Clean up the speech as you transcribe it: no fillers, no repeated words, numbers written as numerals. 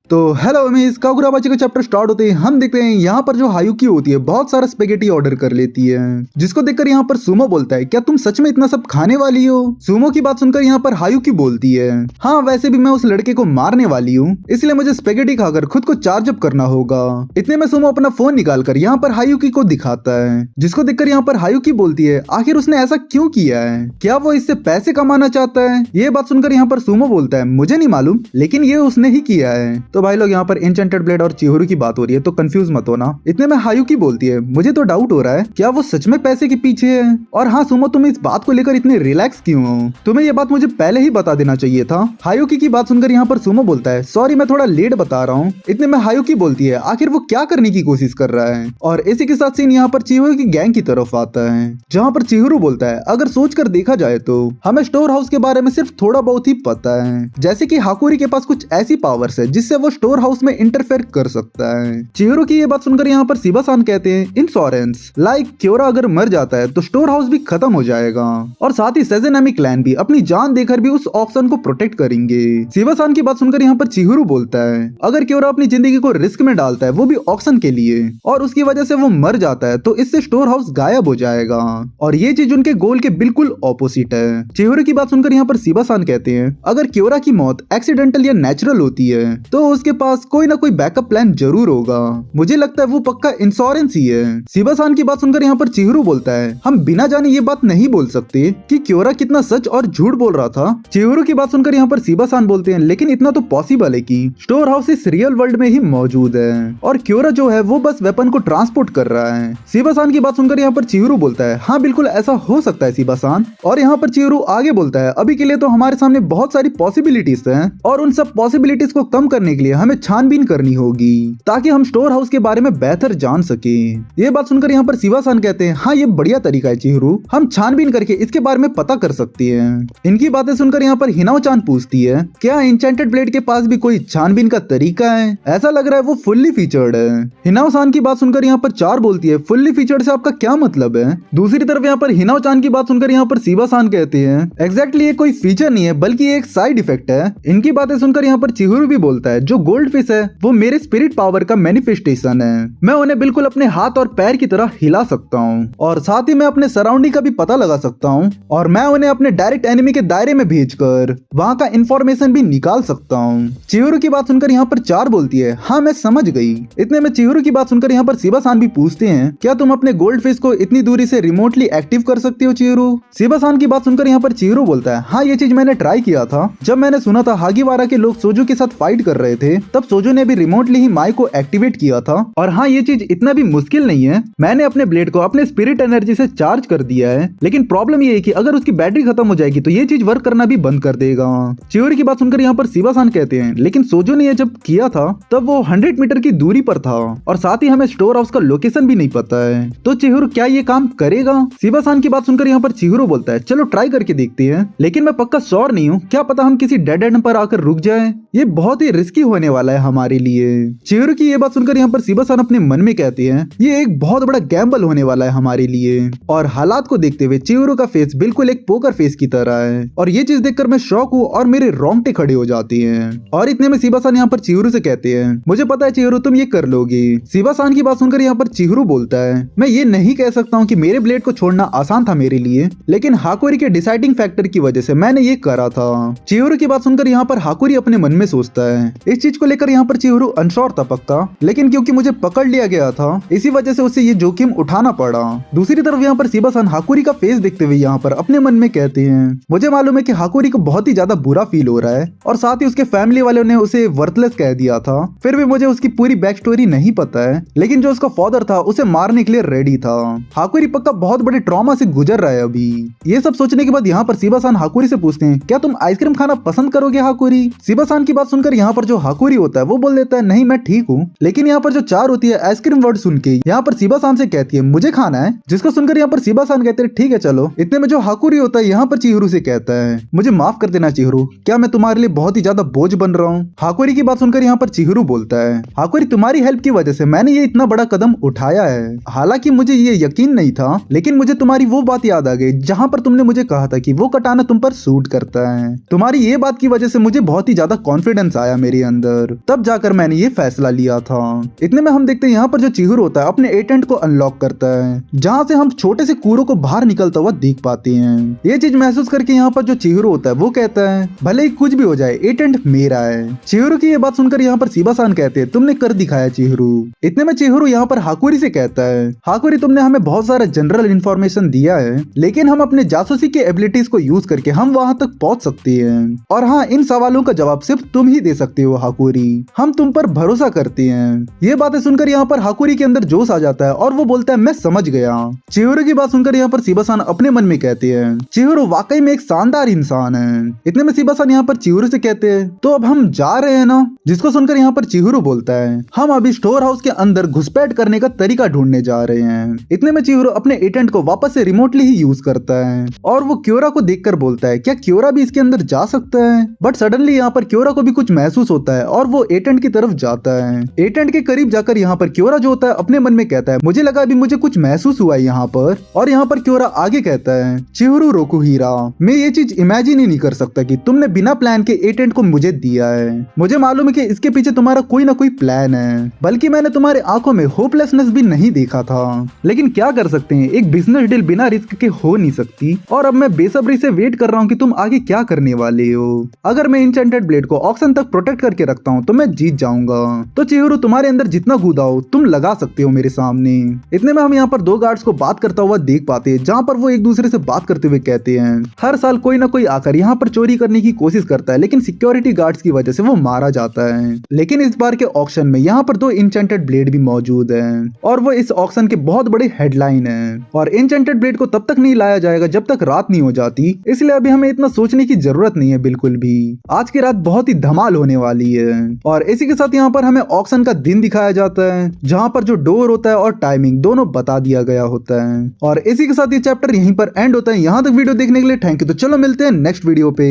तो hello Amy's, कागुराबाची का chapter start होते ही हम देखते हैं यहाँ पर जो हायुकी होती है बहुत सारा स्पेगेटी ऑर्डर कर लेती है, जिसको देखकर यहाँ पर सुमो बोलता है क्या तुम सच में इतना सब खाने वाली हो। सुमो की बात सुनकर यहाँ पर हायुकी बोलती है हाँ वैसे भी मैं उस लड़के को मारने वाली हूँ, इसलिए मुझे स्पेगेटी खाकर खुद को चार्ज अप करना होगा। इतने में सुमो अपना फोन निकालकर यहाँ पर हायुकी को दिखाता है, जिसको देखकर यहाँ पर हायुकी बोलती है आखिर उसने ऐसा क्यों किया है, क्या वो इससे पैसे कमाना चाहता है। ये बात सुनकर यहाँ पर सुमो बोलता है मुझे नहीं मालूम, लेकिन ये उसने ही किया है। तो भाई लोग यहाँ पर एन्चेंटेड ब्लेड और चिहिरो की बात हो रही है, तो कंफ्यूज मत होना। इतने में हायुकी बोलती है मुझे तो डाउट हो रहा है क्या वो सच में पैसे के पीछे है। और हाँ सुमो तुम इस बात को लेकर इतने रिलैक्स क्यों हो, तुम्हें ये बात मुझे पहले ही बता देना चाहिए था। हायुकी की बात सुनकर यहाँ पर सुमो बोलता है सॉरी मैं थोड़ा लेट बता रहा हूँ। इतने में हायुकी बोलती है आखिर वो क्या करने की कोशिश कर रहा है। और इसी के साथ सीन यहाँ पर चिहिरो की गैंग की तरफ आता है, जहाँ पर चिहिरो बोलता है अगर सोच कर देखा जाए तो हमें स्टोर हाउस के बारे में सिर्फ थोड़ा बहुत ही पता है, जैसे कि हाकुरी के पास कुछ ऐसी पावर्स है जिससे वो स्टोर हाउस में इंटरफेयर कर सकता है। चिहिरो की ये बात सुनकर यहाँ पर शिबा-सान कहते हैं इंश्योरेंस, लाइक क्योरा अगर मर जाता है तो स्टोर हाउस भी खत्म हो जाएगा और साथ ही सेजेनामी क्लैन भी अपनी जान देकर भी उस ऑक्शन को प्रोटेक्ट करेंगे। शिबा-सान की बात सुनकर यहाँ पर चिहिरो बोलता है अगर क्योरा अपनी जिंदगी को रिस्क में डालता है वो भी ऑक्शन के लिए और उसकी वजह से वो मर जाता है तो इससे स्टोर हाउस गायब हो जाएगा और ये चीज उनके गोल के बिल्कुल ऑपोजिट है। चिहिरो की बात सुनकर यहाँ पर शिबा-सान कहते हैं अगर क्योरा की मौत एक्सीडेंटल या नेचुरल होती है तो उसके पास कोई ना कोई बैकअप प्लान जरूर होगा, मुझे लगता है वो पक्का इंश्योरेंस ही है। शिबा-सान की बात सुनकर यहाँ पर चिहिरो बोलता है हम बिना जाने ये बात नहीं बोल सकते कि क्योरा कितना सच और झूठ बोल रहा था। चिहिरो की बात सुनकर यहाँ पर शिबा-सान बोलते हैं लेकिन इतना तो पॉसिबल है कि स्टोर हाउस इस रियल वर्ल्ड में ही मौजूद है और क्योरा जो है वो बस वेपन को ट्रांसपोर्ट कर रहा है। शिबा-सान की बात सुनकर यहाँ पर चिहिरो बोलता है हाँ बिल्कुल ऐसा हो सकता है शिबा-सान। और यहाँ पर चिहिरो आगे बोलता है अभी के लिए तो हमारे सामने बहुत सारी पॉसिबिलिटीज हैं और उन सब पॉसिबिलिटीज को कम करने के लिए हमें छानबीन करनी होगी ताकि हम स्टोर हाउस के बारे में बेहतर जान सके। ये बात सुनकर यहाँ पर शिबा-सान कहते हैं हाँ ये बढ़िया तरीका है चिहिरो, हम छानबीन करके इसके बारे में पता कर सकते हैं। इनकी बातें सुनकर यहाँ पर हिनाओ-चान पूछती है क्या एन्चेंटेड ब्लेड के पास भी कोई छानबीन का तरीका है, ऐसा लग रहा है वो फुल्ली फीचर्ड है। हिनाओ-सान की बात सुनकर यहाँ पर चार बोलती है फुल्ली फीचर्ड से आपका क्या मतलब है। दूसरी तरफ यहाँ पर हिनाओ-चान की बात सुनकर यहाँ पर शिबा-सान कहते हैं एग्जैक्टली ये कोई फीचर नहीं है बल्कि एक साइड इफेक्ट है। इनकी बातें सुनकर यहाँ पर चिहिरो भी बोलता है जो गोल्ड फिश है वो मेरे स्पिरिट पावर का मैनिफेस्टेशन है, मैं उन्हें बिल्कुल अपने हाथ और पैर की तरह हिला सकता हूँ और साथ ही मैं अपने सराउंडिंग का भी पता लगा सकता हूँ और मैं उन्हें अपने डायरेक्ट एनिमी के दायरे में भेजकर वहाँ का इंफॉर्मेशन भी निकाल सकता हूँ। चिहिरो की बात सुनकर यहाँ पर चार बोलती है हाँ मैं समझ गई। इतने में चिहिरो की बात सुनकर यहाँ पर शिबा-सान भी पूछते हैं क्या तुम अपने गोल्ड फिश को इतनी दूरी से रिमोटली एक्टिव कर सकते हो चिहिरो। शिबा-सान की बात सुनकर यहाँ पर चिहिरो बोलता है हाँ ये चीज मैंने ट्राई किया था, जब मैंने सुना था हागिवारा के लोग सोजो के साथ फाइट कर रहे थे तब सोजो ने भी रिमोटली ही माई को एक्टिवेट किया था और हाँ ये चीज इतना भी मुश्किल नहीं है, मैंने अपने ब्लेड को अपने स्पिरिट एनर्जी से चार्ज कर दिया है, लेकिन प्रॉब्लम ये है कि अगर उसकी बैटरी खत्म हो जाएगी तो ये चीज वर्क करना भी बंद कर देगा। चिहिरो की बात सुनकर यहाँ पर शिबा-सान कहते हैं लेकिन सोजो ने ये जब किया था तब वो 100 मीटर की दूरी पर था और साथ ही हमें स्टोर हाउस का लोकेशन भी नहीं पता है, तो चिहिरो क्या ये काम करेगा। शिबा-सान की बात सुनकर यहाँ पर चिहिरो बोलता है चलो ट्राई करके देखते हैं, लेकिन मैं पक्का श्योर नहीं हूँ, क्या पता हम किसी डेड एंड पर आकर रुक जाए, ये बहुत ही रिस्की होने वाला है हमारे लिए। चिहिरो की ये बात सुनकर यहाँ पर शिबा-सान अपने मन में कहते हैं ये एक बहुत बड़ा गैम्बल होने वाला है हमारे लिए और हालात को देखते हुए चिहिरो का फेस बिल्कुल एक पोकर फेस की तरह है और ये चीज देखकर मैं शॉक हूँ और मेरे रोंगटे खड़े हो जाते हैं। और इतने में शिबा-सान यहाँ पर चिहिरो से कहते हैं मुझे पता है चिहिरो तुम ये कर लोगी। शिबा-सान की बात सुनकर यहाँ पर चिहिरो बोलता है मैं ये नहीं कह सकता हूँ कि मेरे ब्लेड को छोड़ना आसान था मेरे लिए, लेकिन हाकुरी के डिसाइडिंग फैक्टर की वजह से मैंने ये करा था। चिहिरो की बात सुनकर यहाँ पर हाकुरी अपने मन में सोचता है इस चीज को लेकर यहाँ पर चिहिरो अनश्योर था पक्का, लेकिन क्योंकि मुझे पकड़ लिया गया था इसी वजह से उसे ये जोखिम उठाना पड़ा। दूसरी तरफ यहाँ पर शिबा-सान हाकुरी का फेस देखते हुए यहाँ पर अपने मन में कहते हैं मुझे मालूम है कि हाकुरी को बहुत ही ज्यादा बुरा फील हो रहा है और साथ ही उसके फैमिली वालों ने उसे वर्थलेस कह दिया था, फिर भी मुझे उसकी पूरी बैक स्टोरी नहीं पता है, लेकिन जो उसका फादर था उसे मारने के लिए रेडी था। हाकुरी पक्का बहुत बड़े ट्रॉमा से गुजर रहा है अभी। ये सब सोचने के बाद यहाँ पर शिबा-सान हाकुरी से पूछते हैं क्या तुम आइसक्रीम खाना पसंद करोगे हाकुरी। शिबा-सान की बात सुनकर यहाँ पर जो हाकुरी होता है वो बोल देता है नहीं मैं ठीक हूँ, लेकिन यहाँ पर जो चार होती है आइसक्रीम वर्ड सुन के यहाँ पर शिबा-सान से कहती है मुझे खाना है, जिसको सुनकर यहाँ पर शिबा-सान कहते हैं ठीक है चलो। इतने में जो हाकुरी होता है यहाँ पर चिहिरो से कहता है मुझे माफ कर देना चिहिरो, क्या मैं तुम्हारे लिए बहुत ही ज्यादा बोझ बन रहा हूँ। हाकुरी की बात सुनकर यहाँ पर चिहिरो बोलता है हाकुरी तुम्हारी हेल्प की वजह से मैंने ये इतना बड़ा कदम उठाया है, हालांकि मुझे ये यकीन नहीं था, लेकिन मुझे तुम्हारी वो बात याद आ गई जहाँ पर तुमने मुझे कहा था कि वो कटाना तुम पर सूट करता है। तुम्हारी ये बात की वजह से मुझे बहुत ही ज्यादा कॉन्फिडेंस आया मेरे अंदर, तब जाकर मैंने ये फैसला लिया था। इतने में हम देखते हैं यहाँ पर जो चिहिरो होता है अपने एटेंट को अनलॉक करता है, जहाँ से हम छोटे से कूरो को बाहर निकलता हुआ देख पाते हैं। ये चीज महसूस करके यहाँ पर जो चिहिरो होता है वो कहता है भले ही कुछ भी हो जाए एटेंट मेरा है। चिहिरो की ये बात सुनकर यहाँ पर शिबा-सान कहते हैं तुमने कर दिखाया चिहिरो। इतने में चिहिरो यहाँ पर हाकुरी से कहता है हाकुरी तुमने हमें बहुत सारा जनरल इंफॉर्मेशन दिया है, लेकिन हम अपने जासूसी के एबिलिटीज को यूज करके हम वहां तक पहुंच सकते हैं। और हाँ, इन सवालों का जवाब सिर्फ तुम ही दे सकते हो हाकुरी, हम तुम पर भरोसा करते हैं। ये बातें सुनकर यहाँ पर हाकुरी के अंदर जोश आ जाता है और वो बोलता है मैं समझ गया। चिहिरो की बात सुनकर यहाँ पर शिबा-सान अपने मन में कहते हैं चिहिरो वाकई में एक शानदार इंसान है। इतने में शिबा-सान यहाँ पर चिहिरो से कहते हैं तो अब हम जा रहे हैं ना, जिसको सुनकर यहाँ पर चिहिरो बोलता है हम अभी स्टोर हाउस के अंदर घुसपैठ करने का तरीका ढूंढने जा रहे हैं। इतने में चिहिरो अपने एटेंट को वापस से रिमोटली ही यूज करता है और वो क्योरा को देखकर बोलता है क्या क्योरा भी इसके अंदर जा सकता है। बट सडनली यहाँ पर क्योरा को भी कुछ महसूस होता है और वो एटेंट की तरफ जाता है। एटेंट के करीब जाकर यहाँ पर क्योरा जो होता है अपने मन में कहता है मुझे लगा अभी मुझे कुछ महसूस हुआ है यहाँ पर। और यहाँ पर क्योरा आगे कहता है चिहिरो रोकुहीरा, मैं ये चीज इमेजिन ही नहीं कर सकता कि तुमने बिना प्लान के एटेंट को मुझे दिया है। मुझे मालूम है कि इसके पीछे तुम्हारा कोई ना कोई प्लान है, बल्कि मैंने तुम्हारे आंखों में होपलेसनेस भी नहीं देखा था। लेकिन क्या कर सकते हैं, एक बिजनेस डील बिना रिस्क के हो नहीं सकती और अब मैं बेसब्री से वेट कर रहा हूँ कि तुम आगे क्या करने वाले हो। अगर मैं इंचेंटेड ब्लेड को ऑक्शन तक प्रोटेक्ट करके रखता हूँ तो मैं जीत जाऊंगा। तो चिहिरो तुम्हारे अंदर जितना कूदा हो तुम लगा सकते हो मेरे सामने। इतने में हम यहाँ पर दो गार्ड्स को बात करता हुआ देख पाते हैं, जहाँ पर वो एक दूसरे से बात करते हुए कहते हैं हर साल कोई ना कोई आकर यहाँ पर चोरी करने की कोशिश करता है, लेकिन सिक्योरिटी गार्ड्स की वजह से वो मारा जाता है। लेकिन इस बार के ऑक्शन में यहाँ पर दो इंचेंटेड ब्लेड भी मौजूद है और वो इस ऑक्शन के बहुत बड़े हेडलाइन है। और इंचेंटेड ब्लेड को तब तक नहीं लाया जाएगा जब तक रात नहीं हो जाती, इसलिए अभी हमें इतना सोचने की जरूरत नहीं है बिल्कुल भी। आज की रात बहुत ही धमाल होने वाली है। और इसी के साथ यहाँ पर हमें ऑक्शन का दिन दिखाया जाता है, जहाँ पर जो डोर होता है और टाइमिंग दोनों बता दिया गया होता है। और इसी के साथ ये चैप्टर यहीं पर एंड होता है। यहाँ तक वीडियो देखने के लिए थैंक यू। तो चलो मिलते हैं नेक्स्ट वीडियो पे।